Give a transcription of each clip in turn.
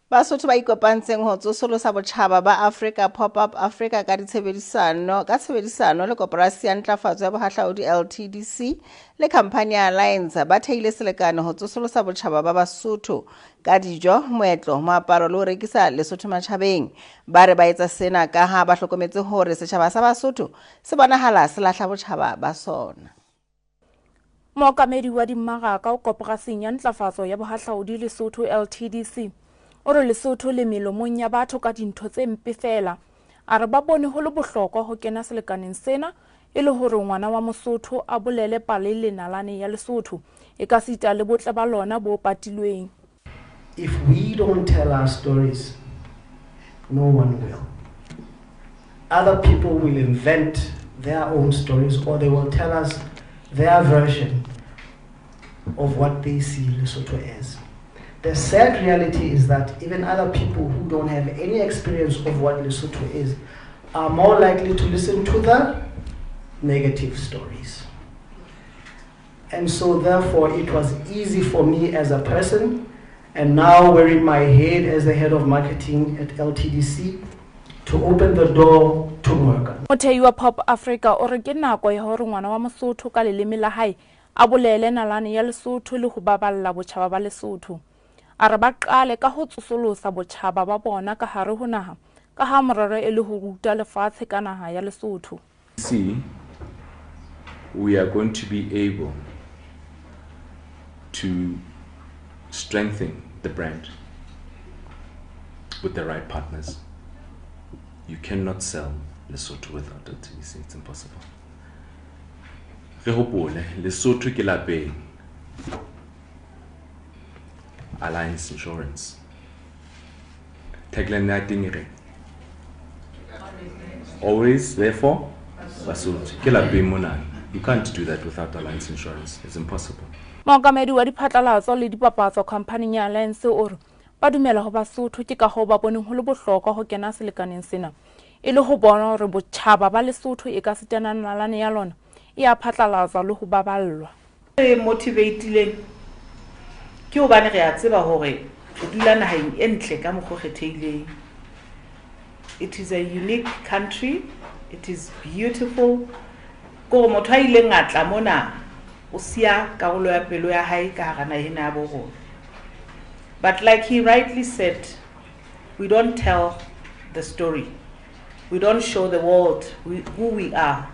Basotho ba ikopantseng ho tsosolosa botjhaba ba Afrika PopUp Afrika ka tshebedisano le Koporasi ya Ntlafatso ya Bohahlaudi LTDC le khamphani ya Alliance ba thehile selekane ho tsosolosa botjhaba ba Basotho ka dijo, moetlo, moaparo le ho rekisa Lesotho matjhabeng. Ba re ba etsa sena ka ha ba hlokometse hore setjhaba sa Basotho se bonahala se lahla botjhaba ba sona. Mookamedi wa dimmaraka o Koporasing ya Ntlafatso ya Bohahlaudi Lesotho LTDC o re Lesotho le melomong ya batho ka dintho tse mpe fela. A re ba bone ho le bohlokwa ho kena selekaneng sena e le hore ngwana wa Mosotho a bolele pale le nalane ya Lesotho e ka sita le botle ba lona bo patilweng. If we don't tell our stories, no one will. Other people will invent their own stories, or they will tell us their version of what they see Lesotho as. The sad reality is that even other people who don't have any experience of what Lesotho is are more likely to listen to the negative stories. And so therefore it was easy for me as a person, and now wearing my head as the head of marketing at LTDC, to open the door to work. Mothehi wa PopUp Afrika o re ke nako ya hore ngwana wa Mosotho ka leleme la hae a bolele nalane ya Lesotho le ho baballa botjhaba ba Lesotho. A re ba qale ka ho tsosolosa botjhaba ba bona ka hare ho naha ka ha morero e le ho ruta lefatshe ka naha ya Lesotho. See, we are going to be able to strengthen the brand with the right partners. You cannot sell Lesotho without LTDC. It's impossible. Re hopole Lesotho ke lapeng. Alliance Insurance. Tagline ya teng re. Always, therefore, Basotho ke lapeng mona. You can't do that without Alliance Insurance. It's impossible. Mookamedi wa diphatlalatso le dipapatso khamphani ya Alliance o re ba dumela ho Basotho ke ka ho ba boneng ho le bohlokwa ho kena selekaneng sena e le ho bona hore botjhaba ba Lesotho e ka sitana nalane ya lona e a phatlalatsa le ho baballwa. Re motivatileng ke hobane re a tseba hore re dula naheng e ntle ka mokgwa kgethehileng. It is a unique country. It is beautiful. Ko motho a ile ngatla mona o sia karolo ya pelo ya hae ka hara naheng ya bo rona. But like he rightly said, we don't tell the story. We don't show the world who we are.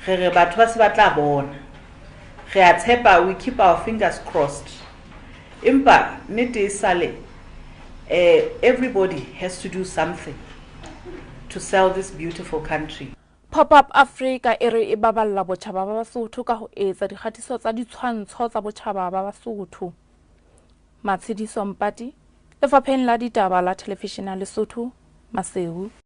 Re batho ba se ba tla bona. Re a tshepa, we keep our fingers crossed. Impa nete sale everybody has to do something to sell this beautiful country. PopUp Afrika e re e baballa botjhaba ba Basotho ka ho etsa dikgatiso tsa ditshwantsho tsa botjhaba ba Basotho. Matshidiso Mpati, Lefapheng la Ditaba la Televishene ya Lesotho, Maseu.